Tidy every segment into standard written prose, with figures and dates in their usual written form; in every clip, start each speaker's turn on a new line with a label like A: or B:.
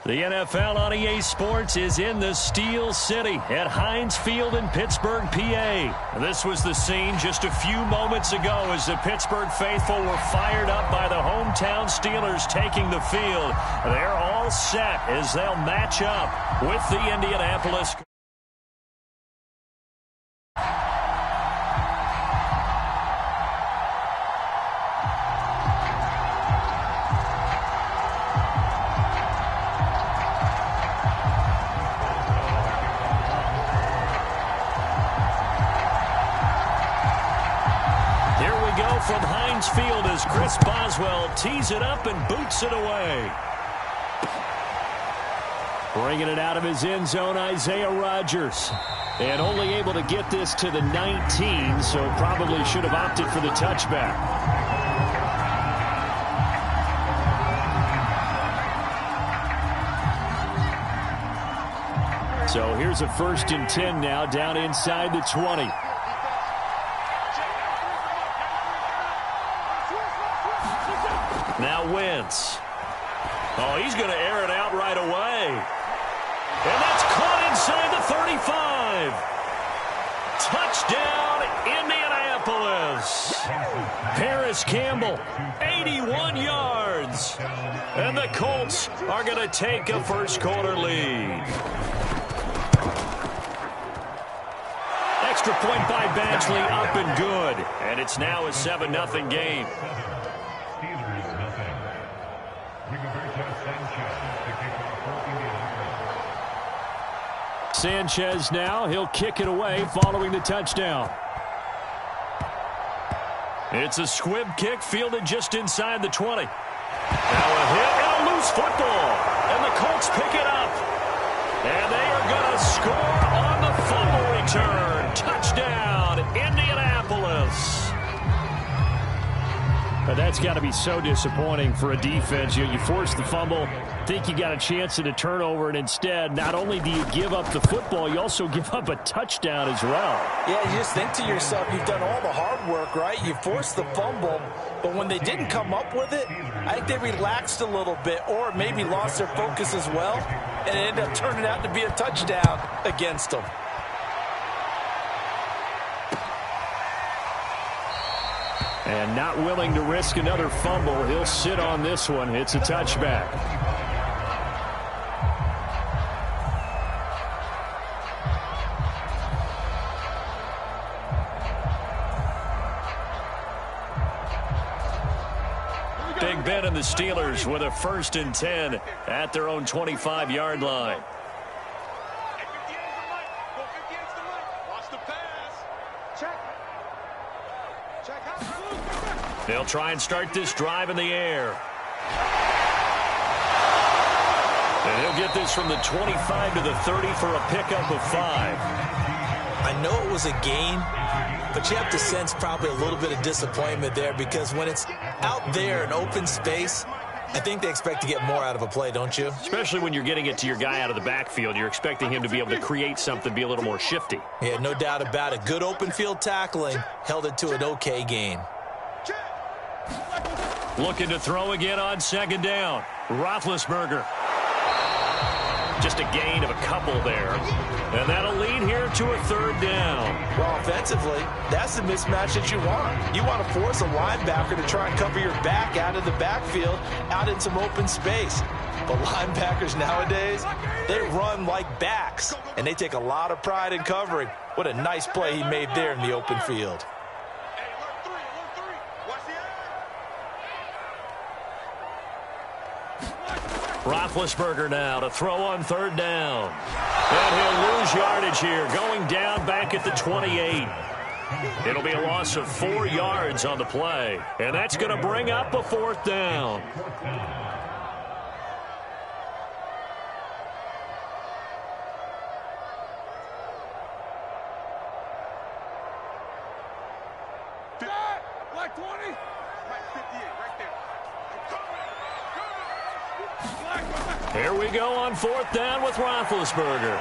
A: The NFL on EA Sports is in the Steel City at Heinz Field in Pittsburgh, PA. This was the scene just a few moments ago as the Pittsburgh faithful were fired up by the hometown Steelers taking the field. They're all set as they'll match up with the Indianapolis. From Heinz Field as Chris Boswell tees it up and boots it away. Bringing it out of his end zone, Isaiah Rodgers. And only able to get this to the 19, so probably should have opted for the touchback. So here's a 1st and 10 now down inside the 20. Now Wentz. Oh, he's going to air it out right away. And that's caught inside the 35. Touchdown, Indianapolis. Paris Campbell, 81 yards. And the Colts are going to take a first-quarter lead. Extra point by Badgley, up and good. And it's now a 7-0 game. Sanchez now, he'll kick it away following the touchdown. It's a squib kick fielded just inside the 20. Now a hit and a loose football. And the Colts pick it up. And they are going to score on the fumble return. Touchdown, Indianapolis. But that's got to be so disappointing for a defense. You force the fumble, think you got a chance at a turnover, and instead, not only do you give up the football, you also give up a touchdown as well.
B: Yeah, you just think to yourself, you've done all the hard work, right? You forced the fumble, but when they didn't come up with it, I think they relaxed a little bit or maybe lost their focus as well, and it ended up turning out to be a touchdown against them.
A: And not willing to risk another fumble, he'll sit on this one. It's a touchback. Big Ben and the Steelers with a 1st and 10 at their own 25-yard line. They'll try and start this drive in the air. And he'll get this from the 25 to the 30 for a pickup of 5.
B: I know it was a gain, but you have to sense probably a little bit of disappointment there because when it's out there in open space, I think they expect to get more out of a play, don't you?
A: Especially when you're getting it to your guy out of the backfield. You're expecting him to be able to create something, be a little more shifty.
B: Yeah, no doubt about it. Good open field tackling held it to an okay gain.
A: Looking to throw again on 2nd down. Roethlisberger. Just a gain of a couple there. And that'll lead here to a 3rd down.
B: Well, offensively, that's the mismatch that you want. You want to force a linebacker to try and cover your back out of the backfield, out in some open space. But linebackers nowadays, they run like backs, and they take a lot of pride in covering. What a nice play he made there in the open field.
A: Roethlisberger now to throw on 3rd down. And he'll lose yardage here, going down back at the 28. It'll be a loss of 4 yards on the play. And that's going to bring up a 4th down.
C: Black 20. Black 58, right there.
A: Here we go on 4th down with Roethlisberger.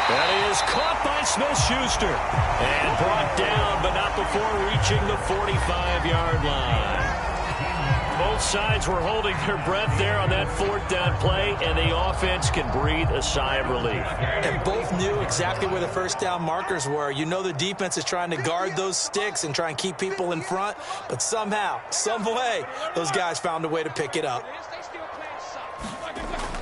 A: That is caught by Smith-Schuster. And brought down, but not before reaching the 45-yard line. Both sides were holding their breath there on that fourth down play, and the offense can breathe a sigh of relief.
B: And both knew exactly where the first down markers were. You know the defense is trying to guard those sticks and try and keep people in front, but somehow, some way, those guys found a way to pick it up.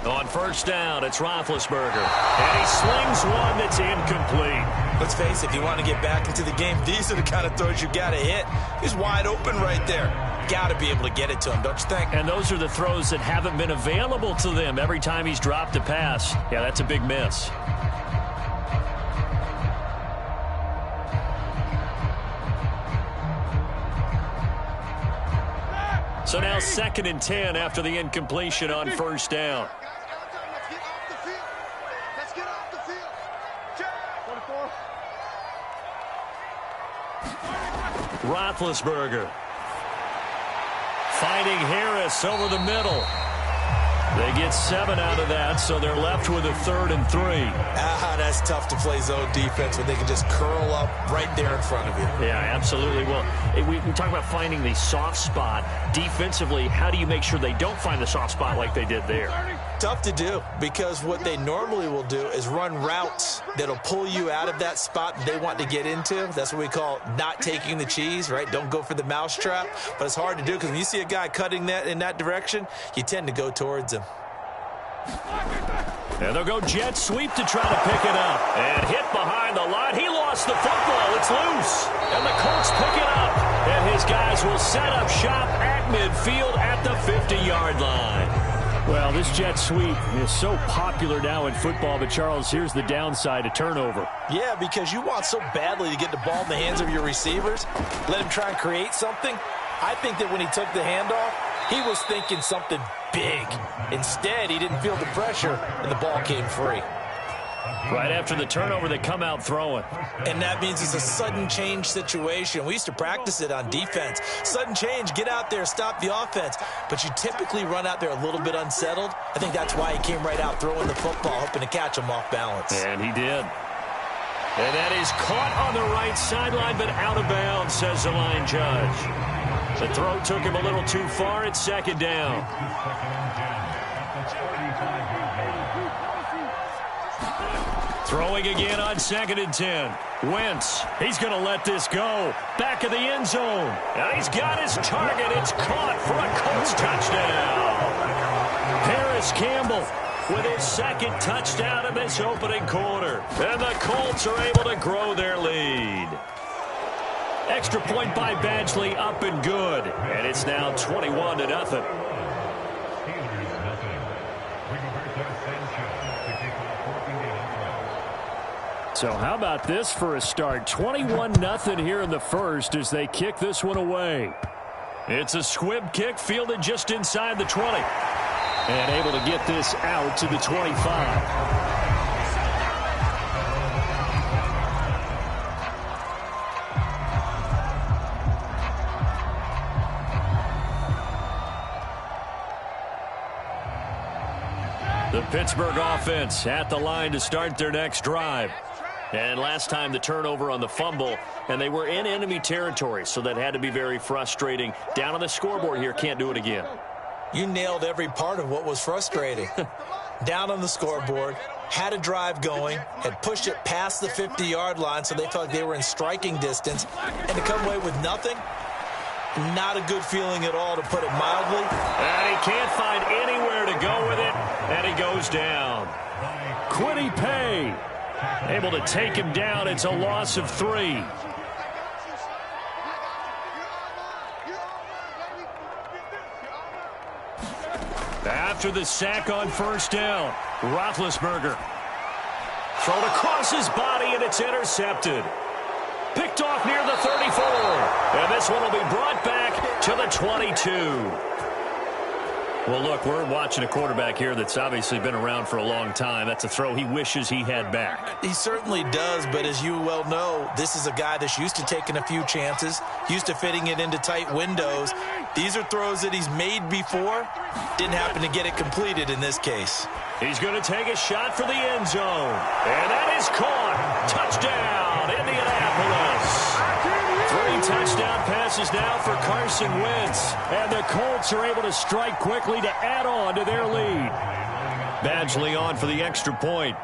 A: On first down, it's Roethlisberger, and he slings one that's incomplete.
B: Let's face it, if you want to get back into the game, these are the kind of throws you got to hit. He's wide open right there. Got to be able to get it to him, don't you think?
A: And those are the throws that haven't been available to them every time he's dropped a pass. Yeah, that's a big miss. So now 2nd and 10 after the incompletion on first down. Roethlisberger finding Harris over the middle. They get 7 out of that, so they're left with a 3rd and 3.
B: That's tough to play zone defense when they can just curl up right there in front of you.
A: Yeah, absolutely. Well, we talk about finding the soft spot. Defensively, how do you make sure they don't find the soft spot like they did there?
B: Tough to do, because what they normally will do is run routes that'll pull you out of that spot that they want to get into. That's what we call not taking the cheese, right? Don't go for the mousetrap. But it's hard to do because when you see a guy cutting that in that direction, you tend to go towards him.
A: And they'll go jet sweep to try to pick it up. And hit behind the line. He lost the football. It's loose. And the Colts pick it up. And his guys will set up shop at midfield at the 50-yard line. Well, this jet sweep is so popular now in football, but Charles, here's the downside, a turnover.
B: Yeah, because you want so badly to get the ball in the hands of your receivers, let him try and create something. I think that when he took the handoff, he was thinking something big. Instead, he didn't feel the pressure, and the ball came free.
A: Right after the turnover, they come out throwing.
B: And that means it's a sudden change situation. We used to practice it on defense. Sudden change, get out there, stop the offense. But you typically run out there a little bit unsettled. I think that's why he came right out throwing the football, hoping to catch him off balance.
A: And he did. And that is caught on the right sideline, but out of bounds, says the line judge. The throw took him a little too far. It's 2nd down. Throwing again on 2nd and 10. Wentz, he's going to let this go. Back of the end zone. And he's got his target. It's caught for a Colts touchdown. Harris Campbell with his 2nd touchdown in this opening quarter. And the Colts are able to grow their lead. Extra point by Badgley, up and good. And it's now 21-0. So how about this for a start? 21-0 here in the first as they kick this one away. It's a squib kick fielded just inside the 20. And able to get this out to the 25. The Pittsburgh offense at the line to start their next drive. And last time the turnover on the fumble, and they were in enemy territory, so that had to be very frustrating. Down on the scoreboard here, can't do it again.
B: You nailed every part of what was frustrating. Down on the scoreboard, had a drive going, had pushed it past the 50-yard line so they felt like they were in striking distance, and to come away with nothing, not a good feeling at all, to put it mildly.
A: And he can't find anywhere to go with it, and he goes down. Quiddy Pay able to take him down. It's a loss of 3. After the sack on first down, Roethlisberger thrown across his body, and it's intercepted. Picked off near the 34. And this one will be brought back to the 22. Well, look, we're watching a quarterback here that's obviously been around for a long time. That's a throw he wishes he had back.
B: He certainly does, but as you well know, this is a guy that's used to taking a few chances, used to fitting it into tight windows. These are throws that he's made before. Didn't happen to get it completed in this case.
A: He's going to take a shot for the end zone. And that is caught. Touchdown, Indianapolis. 3 touchdown passes this is now for Carson Wentz. And the Colts are able to strike quickly to add on to their lead. Badgley on for the extra point.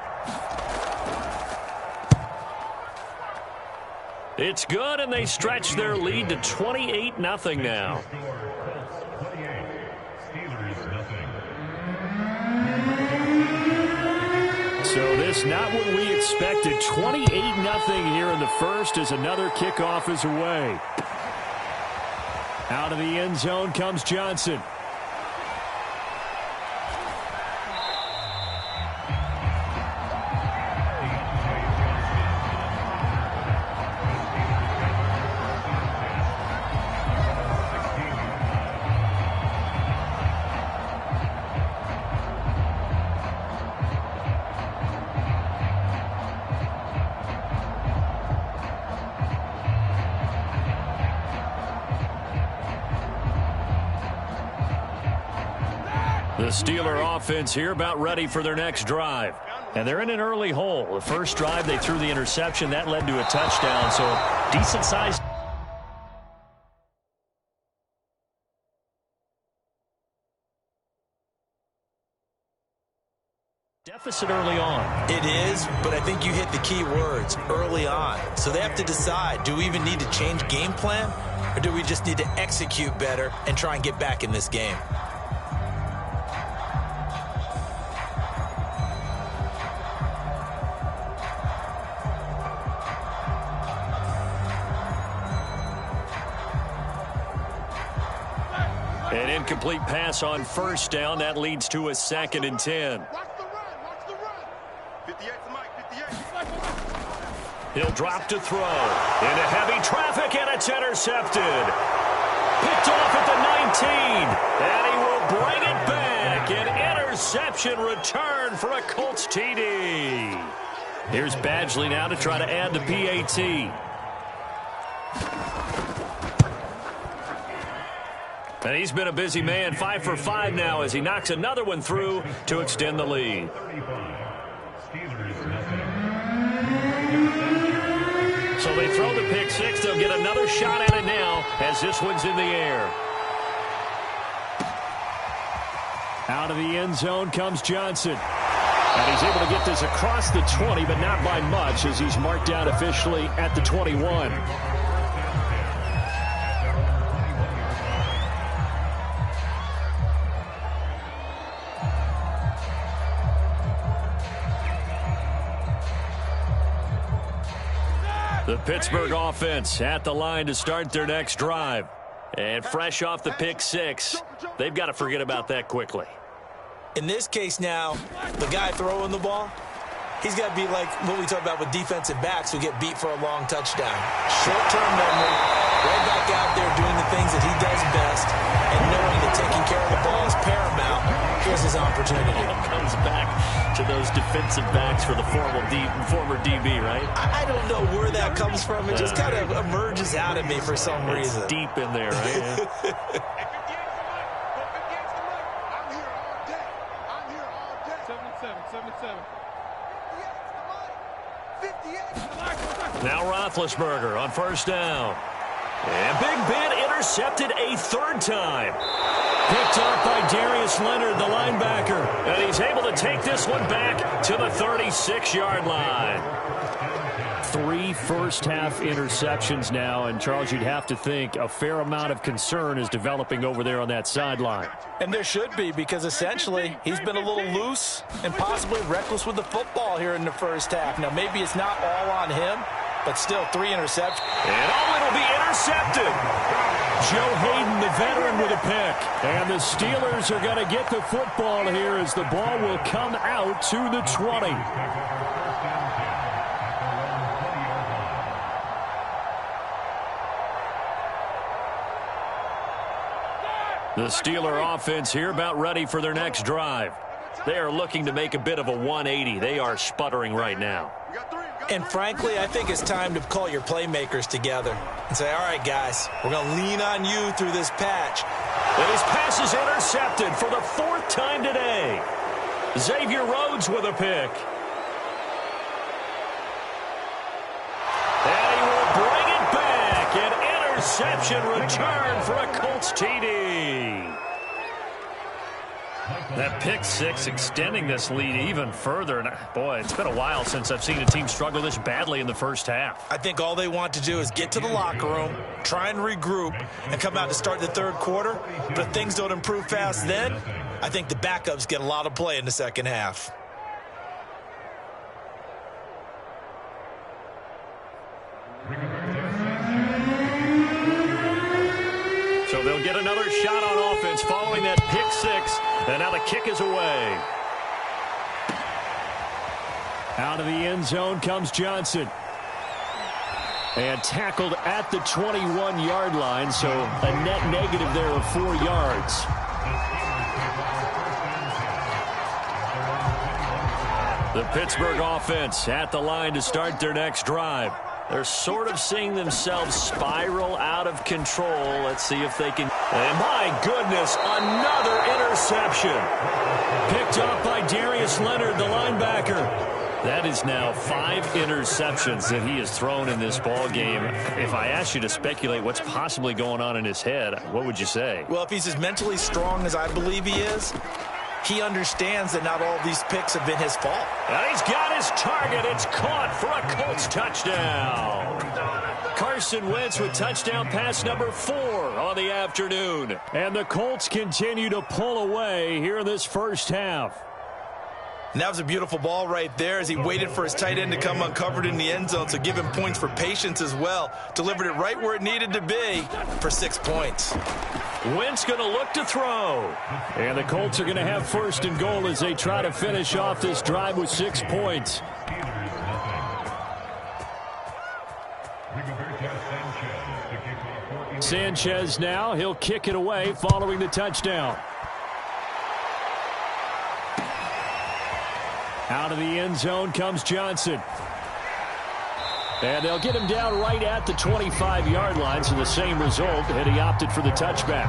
A: It's good, and they stretch their lead to 28-0 now. So this not what we expected. 28-0 here in the first as another kickoff is away. Out of the end zone comes Johnson. The Steeler offense here about ready for their next drive. And they're in an early hole. The first drive, they threw the interception. That led to a touchdown, so decent-sized deficit early on.
B: It is, but I think you hit the key words, early on. So they have to decide, do we even need to change game plan, or do we just need to execute better and try and get back in this game?
A: An incomplete pass on first down. That leads to a 2nd and 10.
C: Watch the run. Watch the run. 58's Mike. 58.
A: He'll drop to throw. Into heavy traffic, and it's intercepted. Picked off at the 19. And he will bring it back. An interception return for a Colts TD. Here's Badgley now to try to add the PAT. And he's been a busy man, 5 for 5 now as he knocks another one through to extend the lead. So they throw the pick six. They'll get another shot at it now as this one's in the air. Out of the end zone comes Johnson. And he's able to get this across the 20, but not by much as he's marked down officially at the 21. The Pittsburgh offense at the line to start their next drive. And fresh off the pick six, they've got to forget about that quickly.
B: In this case now, the guy throwing the ball, he's got to be like what we talk about with defensive backs who get beat for a long touchdown. Short-term memory, right back out there doing the things that he does best, and knowing that taking care of the ball is paramount. Here's his opportunity.
A: Comes back to those defensive backs for the former DB, right?
B: I don't know where that comes from. It just kind of emerges out of me for some reason.
A: It's deep in there, right? Now Roethlisberger on first down. And Big Ben intercepted a third time. Picked up by Darius Leonard, the linebacker. And he's able to take this one back to the 36-yard line. 3 first-half interceptions now. And, Charles, you'd have to think a fair amount of concern is developing over there on that sideline.
B: And there should be, because essentially he's been a little loose and possibly reckless with the football here in the first half. Now, maybe it's not all on him, but still 3 interceptions.
A: And it'll be intercepted. Joe Hayden, the veteran, with a pick. And the Steelers are going to get the football here as the ball will come out to the 20. The Steeler offense here about ready for their next drive. They are looking to make a bit of a 180. They are sputtering right now.
B: And frankly, I think it's time to call your playmakers together and say, all right, guys, we're going to lean on you through this patch.
A: And his pass is intercepted for the 4th time today. Xavier Rhodes with a pick. And he will bring it back. An interception return for a Colts TD. That pick six extending this lead even further. And boy, it's been a while since I've seen a team struggle this badly in the first half.
B: I think all they want to do is get to the locker room, try and regroup, and come out to start the third quarter. But if things don't improve fast then, I think the backups get a lot of play in the second half.
A: So they'll get another shot on offense following that pick six. And now the kick is away. Out of the end zone comes Johnson. And tackled at the 21-yard line, so a net negative there of 4 yards. The Pittsburgh offense at the line to start their next drive. They're sort of seeing themselves spiral out of control. Let's see if they can. And my goodness, another interception. Picked up by Darius Leonard, the linebacker. That is now 5 interceptions that he has thrown in this ball game. If I asked you to speculate what's possibly going on in his head, what would you say?
B: Well, if he's as mentally strong as I believe he is, he understands that not all of these picks have been his fault.
A: And he's got his target. It's caught for a Colts touchdown. Carson Wentz with touchdown pass number 4 on the afternoon. And the Colts continue to pull away here in this first half.
B: And that was a beautiful ball right there as he waited for his tight end to come uncovered in the end zone. So give him points for patience as well. Delivered it right where it needed to be for 6 points.
A: Wentz going to look to throw. And the Colts are going to have first and goal as they try to finish off this drive with 6 points. Sanchez now. He'll kick it away following the touchdown. Out of the end zone comes Johnson. And they'll get him down right at the 25-yard line, so the same result, and he opted for the touchback.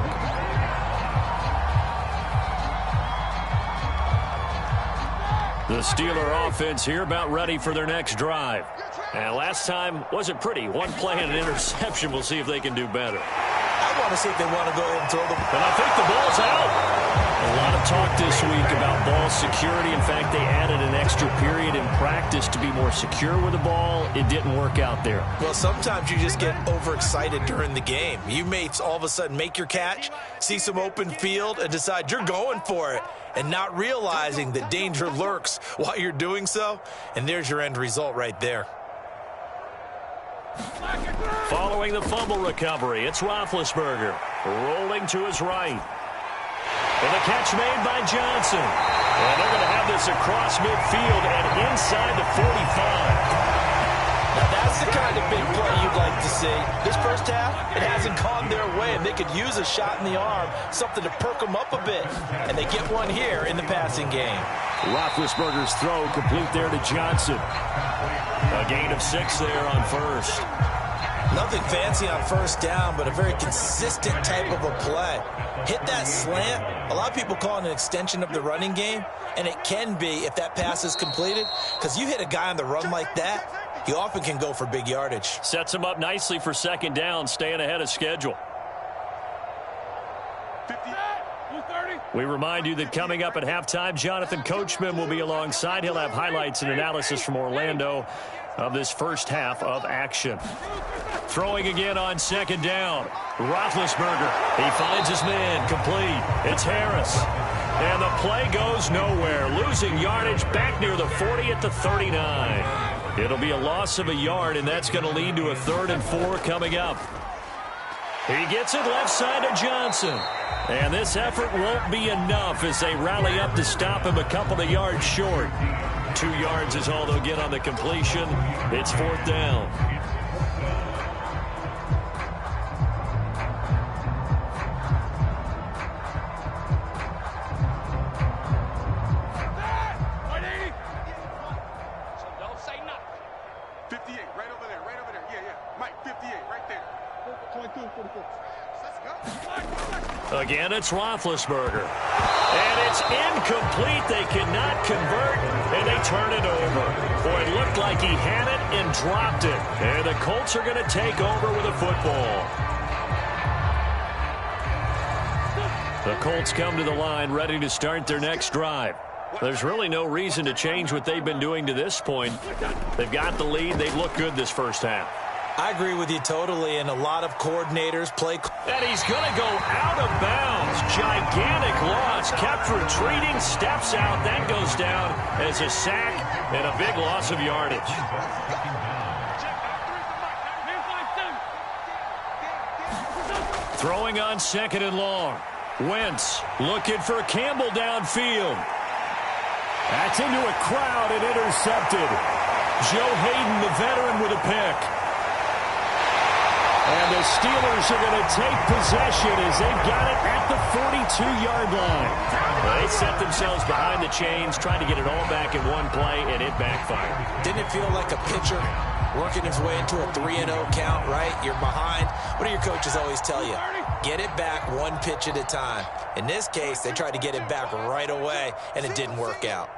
A: The Steeler offense here about ready for their next drive. And last time wasn't pretty. One play and an interception. We'll see if they can do better.
B: I want to see if they want to go ahead and throw the ball.
A: And I think the ball's out. A lot of talk this week about ball security. In fact, they added an extra period in practice to be more secure with the ball. It didn't work out there.
B: Well, sometimes you just get overexcited during the game. You may all of a sudden make your catch, see some open field, and decide you're going for it, and not realizing that danger lurks while you're doing so. And there's your end result right there.
A: Following the fumble recovery, it's Roethlisberger rolling to his right. And the catch made by Johnson. And they're going to have this across midfield and inside the 45.
B: Now that's the kind of big play you'd like to see. This first half, it hasn't gone their way, and they could use a shot in the arm, something to perk them up a bit. And they get one here in the passing game.
A: Roethlisberger's throw complete there to Johnson. A gain of 6 there on first.
B: Nothing fancy on first down, but a very consistent type of a play. Hit that slant. A lot of people call it an extension of the running game, and it can be if that pass is completed, because you hit a guy on the run like that, he often can go for big yardage.
A: Sets him up nicely for second down, staying ahead of schedule.
C: 58, 230.
A: We remind you that coming up at halftime, Jonathan Coachman will be alongside. He'll have highlights and analysis from Orlando of this first half of action. Throwing again on second down. Roethlisberger. He finds his man. Complete. It's Harris. And the play goes nowhere. Losing yardage back near the 40 at the 39. It'll be a loss of a yard, and that's going to lead to a 3rd and 4 coming up. He gets it left side to Johnson. And this effort won't be enough as they rally up to stop him a couple of yards short. 2 yards is all they'll get on the completion. It's 4th down.
C: Don't say nothing. 58, right over there, right over there. Yeah. Mike, 58, right there. 22, 44. Let's go.
A: Again, it's Roethlisberger. And it's incomplete. They cannot convert, and they turn it over. Boy, it looked like he had it and dropped it. And the Colts are going to take over with a football. The Colts come to the line ready to start their next drive. There's really no reason to change what they've been doing to this point. They've got the lead. They've looked good this first half.
B: I agree with you totally, and a lot of coordinators play.
A: And he's going to go out of bounds. Gigantic loss. Kept retreating, steps out. That goes down as a sack and a big loss of yardage. Throwing on 2nd and long. Wentz looking for Campbell downfield. That's into a crowd and intercepted. Joe Hayden, the veteran, with a pick. And the Steelers are going to take possession as they've got it at the 42-yard line. They set themselves behind the chains, trying to get it all back in one play, and it backfired.
B: Didn't it feel like a pitcher working his way into a 3-0 count, right? You're behind. What do your coaches always tell you? Get it back one pitch at a time. In this case, they tried to get it back right away, and it didn't work out.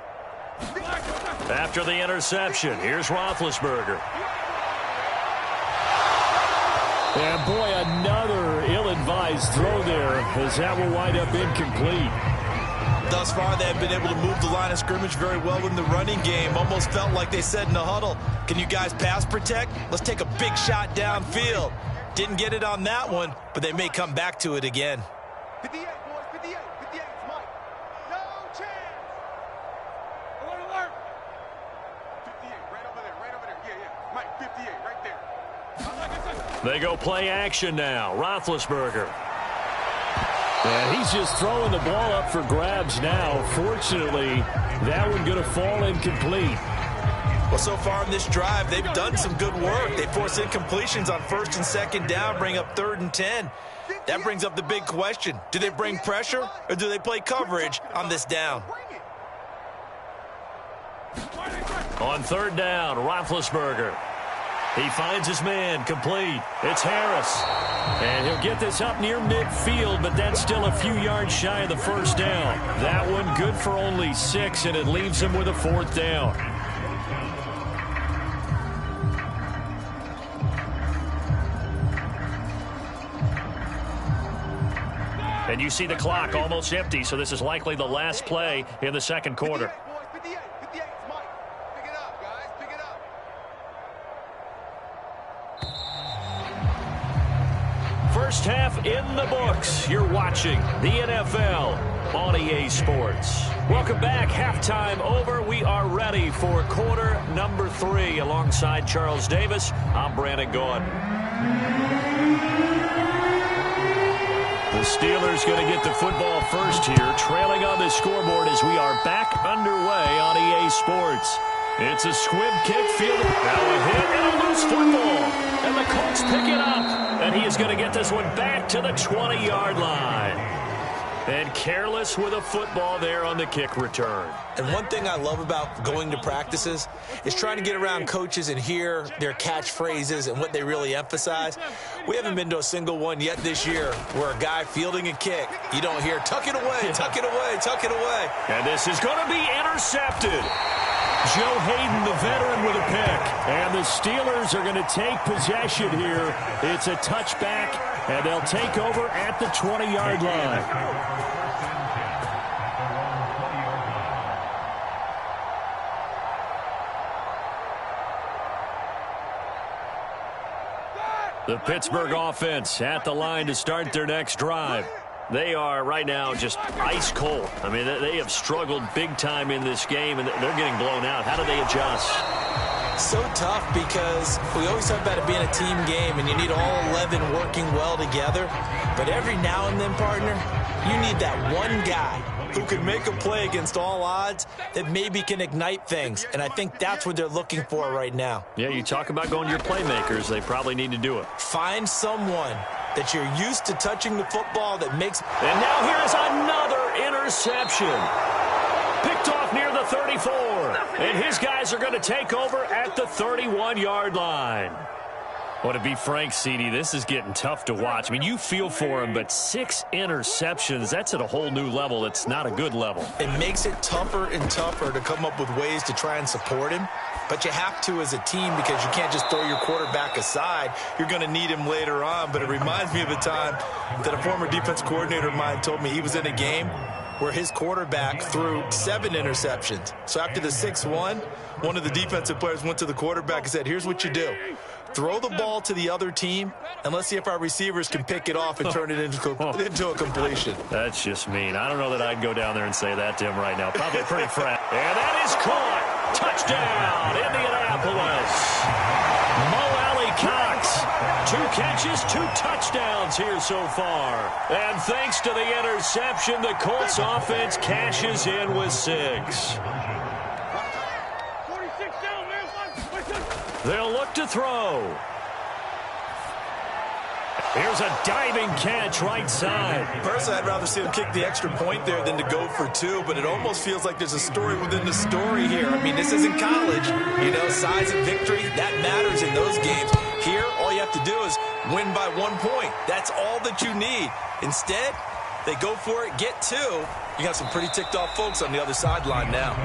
A: After the interception, here's Roethlisberger. And, boy, another ill-advised throw there as that will wind up incomplete.
B: Thus far, they have been able to move the line of scrimmage very well in the running game. Almost felt like they said in the huddle, can you guys pass protect? Let's take a big shot downfield. Didn't get it on that one, but they may come back to it again.
C: 58, boys, 58, 58, it's Mike. No chance. Alert, alert. 58, right over there, yeah. Mike, 58, right there.
A: They go play action now. Roethlisberger. And he's just throwing the ball up for grabs now. Fortunately, that one going to fall incomplete.
B: Well, so far in this drive, they've done some good work. They force incompletions on 1st and 2nd down, bring up 3rd and 10. That brings up the big question. Do they bring pressure or do they play coverage on this down?
A: On 3rd down, Roethlisberger. He finds his man, complete. It's Harris. And he'll get this up near midfield, but that's still a few yards shy of the 1st down. That one good for only 6, and it leaves him with a 4th down. And you see the clock almost empty, so this is likely the last play in the 2nd quarter. First half in the books. You're watching the NFL on EA Sports. Welcome back. Halftime over. We are ready for quarter number 3. Alongside Charles Davis, I'm Brandon Gaudin. The Steelers going to get the football first here, trailing on the scoreboard as we are back underway on EA Sports. It's a squib kick field. Now a hit and a loose football. And the Colts pick it up. And he is going to get this one back to the 20-yard line. And careless with a football there on the kick return.
B: And one thing I love about going to practices is trying to get around coaches and hear their catchphrases and what they really emphasize. We haven't been to a single one yet this year where a guy fielding a kick, you don't hear, tuck it away, tuck it away, tuck it away.
A: And this is going to be intercepted. Joe Hayden, the veteran, with a pick. And the Steelers are going to take possession here. It's a touchback, and they'll take over at the 20-yard line. The Pittsburgh offense at the line to start their next drive. They are right now just ice cold. I mean, they have struggled big time in this game, and they're getting blown out. How do they adjust?
B: So tough because we always talk about it being a team game, and you need all 11 working well together. But every now and then, partner, you need that one guy who can make a play against all odds that maybe can ignite things. And I think that's what they're looking for right now.
A: Yeah, you talk about going to your playmakers. They probably need to do it.
B: Find someone that you're used to touching the football that makes...
A: And now here's another interception. Picked off near the 34. And his guys are going to take over at the 31-yard line. Well, to be frank, CD, this is getting tough to watch. I mean, you feel for him, but 6 interceptions, that's at a whole new level. It's not a good level.
B: It makes it tougher and tougher to come up with ways to try and support him. But you have to as a team because you can't just throw your quarterback aside. You're going to need him later on. But it reminds me of a time that a former defense coordinator of mine told me he was in a game where his quarterback threw 7 interceptions. So after the 6-1, one of the defensive players went to the quarterback and said, here's what you do. Throw the ball to the other team, and let's see if our receivers can pick it off and turn it into a completion. That's just mean. I don't know that I'd go down there and say that to him right now. Probably pretty fresh.
A: And that is caught. Touchdown, Indianapolis. Mo Alley Cox. 2 catches, 2 touchdowns here so far. And thanks to the interception, the Colts offense cashes in with 6. They'll look to throw. Here's a diving catch right side.
B: Personally, I'd rather see him kick the extra point there than to go for 2, but it almost feels like there's a story within the story here. I mean, this isn't college. You know, size and victory, that matters in those games. Here, all you have to do is win by 1 point. That's all that you need. Instead, they go for it, get 2. You got some pretty ticked off folks on the other sideline now.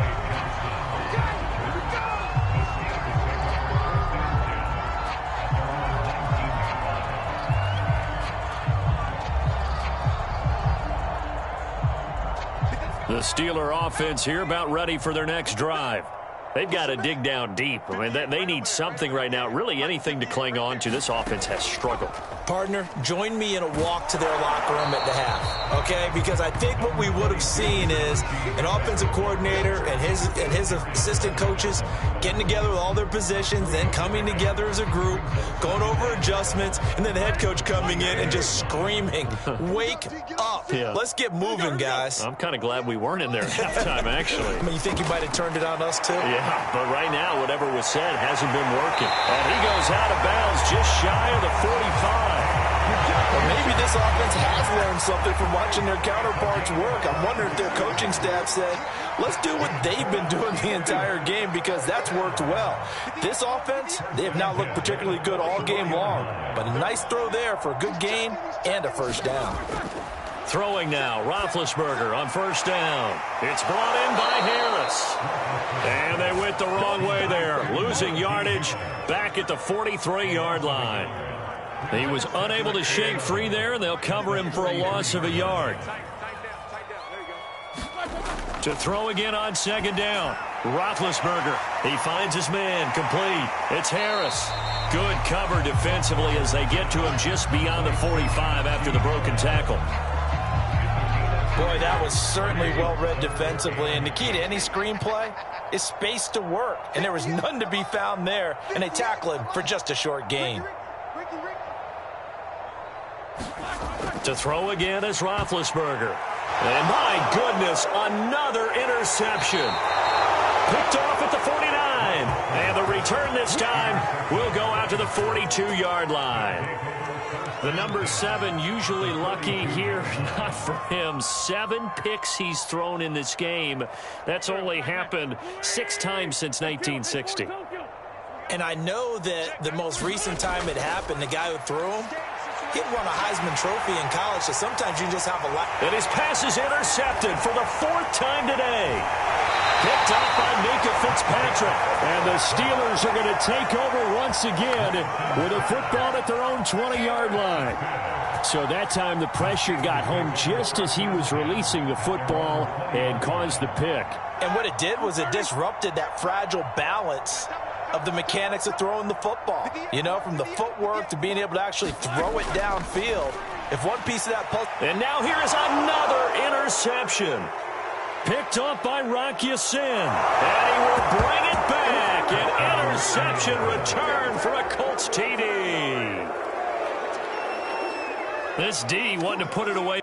A: The Steeler offense here about ready for their next drive. They've got to dig down deep. I mean, they need something right now, really anything to cling on to. This offense has struggled.
B: Partner, join me in a walk to their locker room at the half, okay? Because I think what we would have seen is an offensive coordinator and his assistant coaches getting together with all their positions, then coming together as a group, going over adjustments, and then the head coach coming in and just screaming, wake up.
A: Yeah.
B: Let's get moving, guys.
A: I'm kind of glad we weren't in there at halftime, actually.
B: I mean, you think you might have turned it on us, too?
A: Yeah, but right now, whatever was said hasn't been working. And he goes out of bounds just shy of the 45.
B: Well, maybe this offense has learned something from watching their counterparts work. I'm wondering if their coaching staff said, let's do what they've been doing the entire game because that's worked well. This offense, they have not looked particularly good all game long, but a nice throw there for a good gain and a first down.
A: Throwing now, Roethlisberger on first down. It's brought in by Harris. And they went the wrong way there, losing yardage back at the 43-yard line. He was unable to shake free there, and they'll cover him for a loss of a yard. To throw again on second down, Roethlisberger. He finds his man, complete. It's Harris. Good cover defensively as they get to him just beyond the 45 after the broken tackle.
B: Boy, that was certainly well-read defensively, and the key to any screenplay is space to work, and there was none to be found there, and they tackle him for just a short gain.
A: To throw again is Roethlisberger. And my goodness, another interception. Picked off at the 49. And the return this time will go out to the 42-yard line. The number 7 usually lucky here. Not for him. 7 picks he's thrown in this game. That's only happened 6 times since 1960.
B: And I know that the most recent time it happened, the guy who threw him, he'd won a Heisman Trophy in college, so sometimes you just have a lot.
A: And his pass is intercepted for the 4th time today. Picked off by Minka Fitzpatrick. And the Steelers are going to take over once again with a football at their own 20-yard line. So that time the pressure got home just as he was releasing the football and caused the pick.
B: And what it did was it disrupted that fragile balance of the mechanics of throwing the football. You know, from the footwork to being able to actually throw it downfield. If one piece of that puzzle.
A: And now here is another interception. Picked up by Rocky Sin. And he will bring it back. An interception return for a Colts TD. This D wanted to put it away.